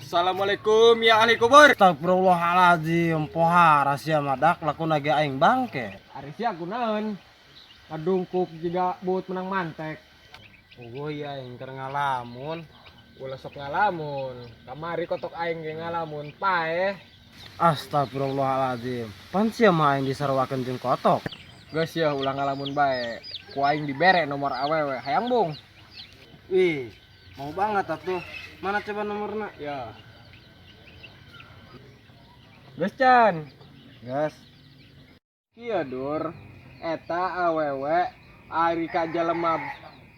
Assalamualaikum ya ahli kubur. Astagfirullahaladzim, poha rahasia madak laku nage aing bangke. Hari sia kunaon? Ngadungkup juga buat menang mantek. Ugoy aing keur ngalamun. Ulah sok ngalamun. Kamari kotok aing ge ngalamun paeh. Astagfirullahaladzim. Pan sia mah aing disarwakeun jeung kotok. Geus ya ulah ngalamun bae. Ku aing dibere nomor awewe. Hayang bung. Wih, mau banget atuh. Mana coba nomorna? Ya. Geus can. Gas. Kieu dur. Eta awewe ari ka jelema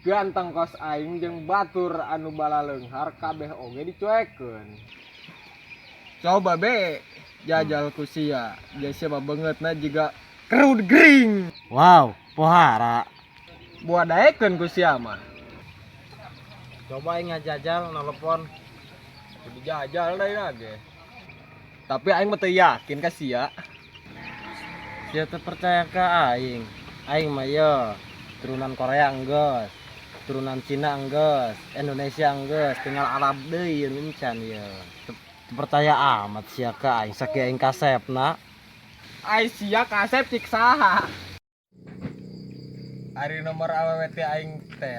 ganteng kos aing jeung batur anu bala leunghar kabeh oge dicuekeun. Coba be jajal ku sia. Jasa mah beungeutna jiga kerud gering. Wow, pohara. Buat daekeun ku sia mah. Coba aing ngajajal nelpon. Kudu jajal deui nage. Tapi aing mah teu yakin ka sia. Sia teu percaya ka aing. Aing mah ye turunan Korea enggeus. Turunan Cina enggeus, Indonesia enggeus, tinggal Arab deui mincan ye. Teu percaya amat sia ka aing sakieu aing kasepna. Ai sia kasep cik saha. Ari nomor awewe teh aing teh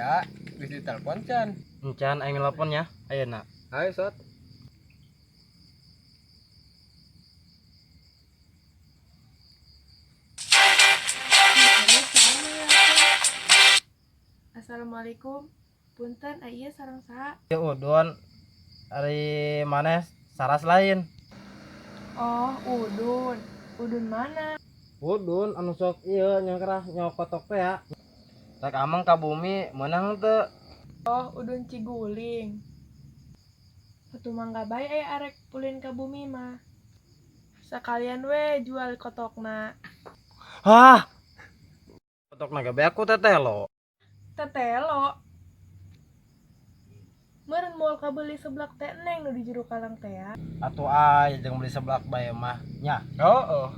geus ditelepon can. Encan aing nelpon ya. Ayeuna. Hai sot. Assalamualaikum. Punten aya sareng saha? Ieu udun ari maneh saras lain. Oh, Udun. Udun mana? Udun anu sok ieu nyangkrah nyokotok teh ya. Rek ameng ka bumi meunang teu? Oh, Udun Ciguling. Atuh mangga bae aya arek pulin ka bumi mah. Sakalian we jual kotokna. Hah. Kotokna ge aku teh telo. Tetelo. Meureun moal kabeli seblak teh neng nu di jero kalang teh ya. Atuh aya jeung beli seblak bae mah nya. Oh.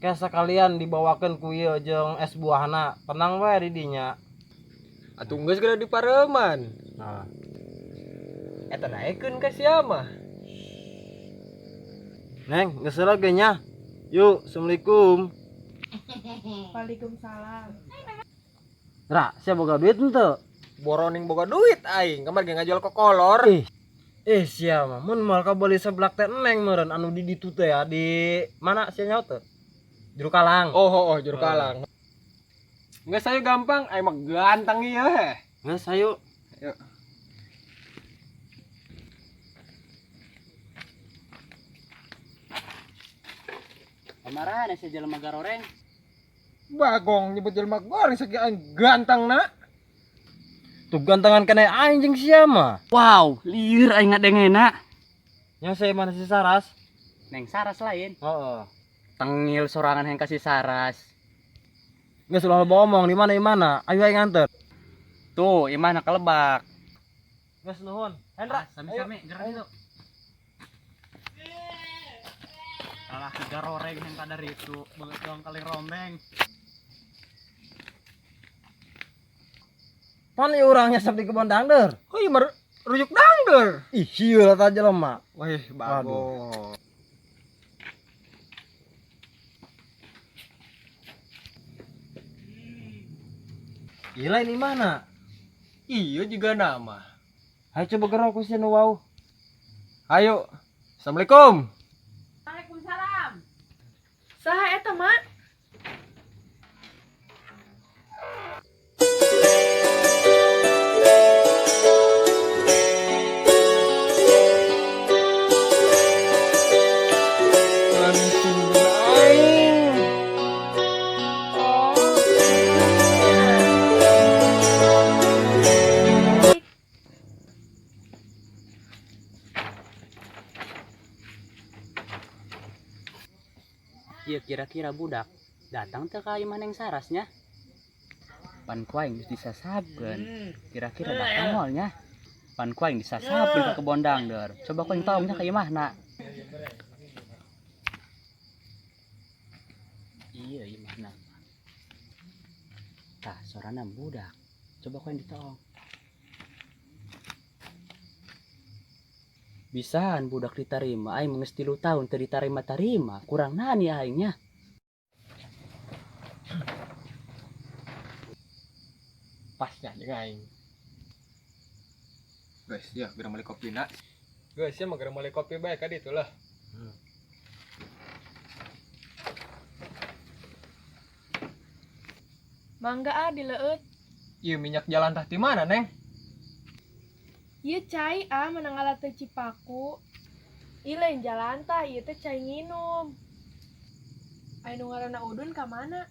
Ke sakalian dibawakeun ku ieu jeung es buahna. Tenang we di dinya. Atuh geus geura di pareuman. Nah, Eta daekeun ka sia mah. Neng, geus heula ge nya. Yuk, assalamualaikum. Waalaikumsalam. Ra, sia boga duit henteu? Boroning boga duit aing, kamari ge ngajual kokolor. Sia mah mun moal kabeli seblak teh neng meureun anu di ditu teh ya di mana sia nyaho teh? Juru Kalang. Oh, juru kalang. Geus sayu gampang, aing mah ganteng ieu heh. Geus hayu. Yuk. Kemarahan si jelema garoreng. Bagong nyebut jelema goreng segi aing ganteng na. Tuh gantengan kena aing jeung sia mah. Wow, lieur aing ngadengena. Nya saya mana si Saras? Neng saras lain. Heeh. Tengil sorangan yang kasih saras. Geus ulah ngomong di mana? Ayo aing nganter. Tuh, imah nak kelebak. Geus nuhun. Hendra, Sami-sami gerak itu. Alah garoreng yang kadar itu, banget dong kali rombeng. pan ieu urang nyasap di kebon dangder. Oh iya rujuk dangder. Ih, ieu eta jelema. Wih, bagong. Ieu lain di mana? Iya juga nama. Hayu coba gerok ku sia nu wau. Ayo. Assalamualaikum. Waalaikumsalam. Saha eta, Mak? Langsung aing. Iya kira-kira budak datang teh ka imah neng sarasnya. Pan kuaing geus disasabkeun. Kira-kira datang moalnya. Pan kuaing disasabkeun ke kebon dangder. Coba kuaing taongnya ka imahna. Iya imahna. Tah sorana budak. Coba kuaing ditaong. Bisaan budak diterima aing menges 3 tahun teu diterima kurang nani aingnya. Pasnya jeung aing. Guys, ya geura meuli kopina. Guys, ya mah geura meuli kopi bae ka ditu lah. Mangga dileueut. Ieu minyak jalan tah ti mana, Neng? Ieu cai menangala teu Cipaku. Ieu lain jalan tah, ieu teh cai nginum. Aya nu ngaranna Udun ka mana?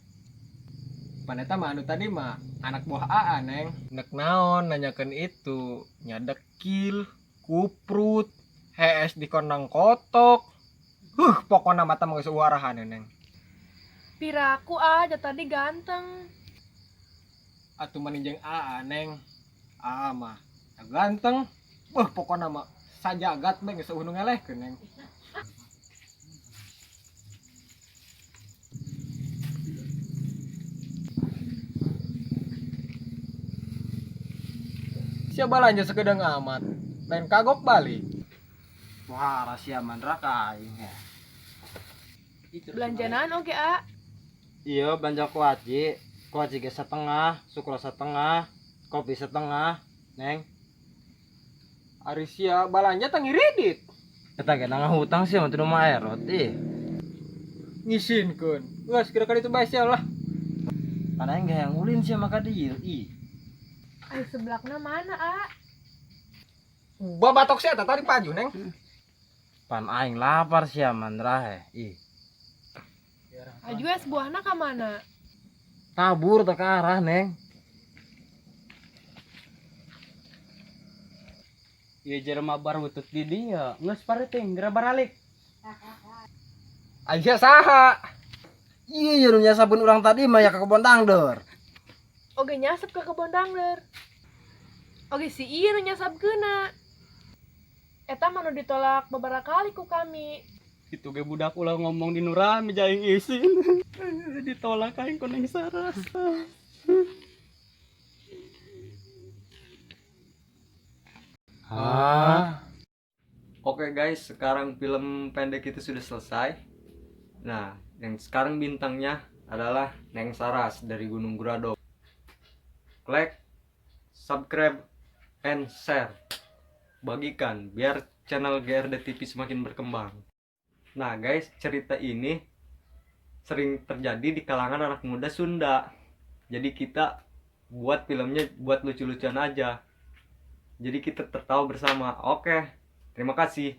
Paneta mah anu tadi mah anak buah AA, Neng. Nek naon nanyakeun itu, nya dekil, kuprut, hees di kondang kotok. Pokona mata mah geus uarahan, Neng. Piraku aja tadi ganteng. Atuh mani jeung AA, Neng. AA mah ganteng. Pokona mah sajagat bae geus eueuh nu ngelehkeun, Neng. Sia balanja sekedeng amat. Lain kagok balik. Wah, rahasia mandra ka aing ya. Belanjanaan oge A. Iya, belanja kuaci ge setengah, sukro setengah, kopi setengah, Neng. Ari sia balanja teh ngiridit. Kita ge ngahutang sih untuk rumah aerot Ngisinkeun. Geus kira-kira itu bae sia lah. Kan aing ge yang ulin sih maka dieu Ay seblakna mana A? Babatok sia tah tadi paju, Neng. Pan aing lapar sih mandra Aju es buahna ka mana? kabur teh ke arah, Neng. Ieu jelema barutut di dieu geus pareting geura baralik. Aya saha? Iya, nu nyasabun urang tadi mah ya ke kebon dangdor. Oge nyasap ke kebon dangler. Oge si ieu nu nyasapkeuna. Eta mah nu ditolak beberapa kali ku kami. Itu ge budak ulah ngomong di nurami jaing isin. Ditolak aing ku Neng Saras. Oke guys, sekarang film pendek itu sudah selesai. Nah, yang sekarang bintangnya adalah Neng Saras dari Gunung Grado. Like, subscribe, and share. Bagikan biar channel GRD TV semakin berkembang. Nah guys, cerita ini sering terjadi di kalangan anak muda Sunda. Jadi kita buat filmnya buat lucu-lucuan aja. Jadi kita tertawa bersama. Oke, terima kasih.